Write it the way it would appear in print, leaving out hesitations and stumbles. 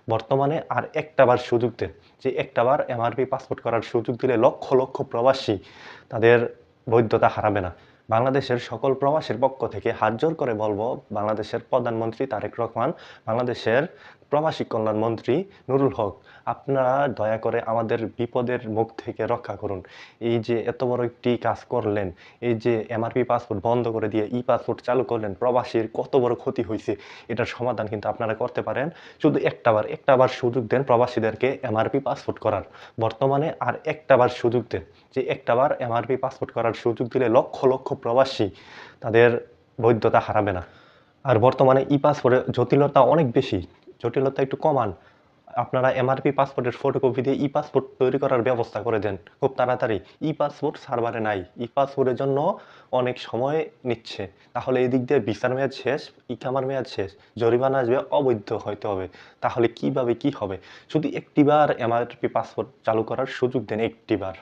বর্তমানে আর একটাবার সুযোগ দেন। যে একটাবার এমআরপি পাসপোর্ট করার সুযোগ দিলে লক্ষ, লক্ষ প্রবাসী তাদের বৈধতা হারাবে না। বাংলাদেশের সকল প্রবাসীর পক্ষ থেকে হাত জোর করে বলবো, বাংলাদেশের প্রধানমন্ত্রী তারেক রহমান, বাংলাদেশের প্রবাসী কল্যাণ মন্ত্রী নুরুল হক, আপনারা দয়া করে আমাদের বিপদের মুখ থেকে রক্ষা করুন। এই যে এত বড় একটি কাজ করলেন, এই যে এমআরপি পাসপোর্ট বন্ধ করে দিয়ে ই-পাসপোর্ট চালু করলেন, প্রবাসীর কত বড় ক্ষতি হইছে, এটার সমাধান কিন্তু আপনারা করতে পারেন। শুধু একটাবার সুযোগ দেন প্রবাসীদেরকে এমআরপি পাসপোর্ট করার। বর্তমানে আর একটাবার সুযোগ দেন। যে একটাবার এমআরপি পাসপোর্ট করার সুযোগ দিলে লক্ষ, লক্ষ প্রবাসী তাদের বৈধতা হারাবে না। আর বর্তমানে ই-পাসপোর্টের জটিলতা অনেক বেশি। জটিলতা একটু কমান। আপনারা এমআরপি পাসপোর্টের ফটোকপি দিয়ে ই-পাসপোর্ট তৈরি করার ব্যবস্থা করে দেন খুব তাড়াতাড়ি। ই-পাসপোর্ট সার্ভারে নাই। ই-পাসপোর্টের জন্য অনেক সময় নিচ্ছে। তাহলে এদিক দিয়ে ভিসার মেয়াদ শেষ, ইকামার মেয়াদ শেষ। জরিমানা আসবে, অবৈধ হইতে হবে। তাহলে কিভাবে কি হবে? শুধু একটিবার এমআরপি পাসপোর্ট চালু করার সুযোগ দেন, একটিবার।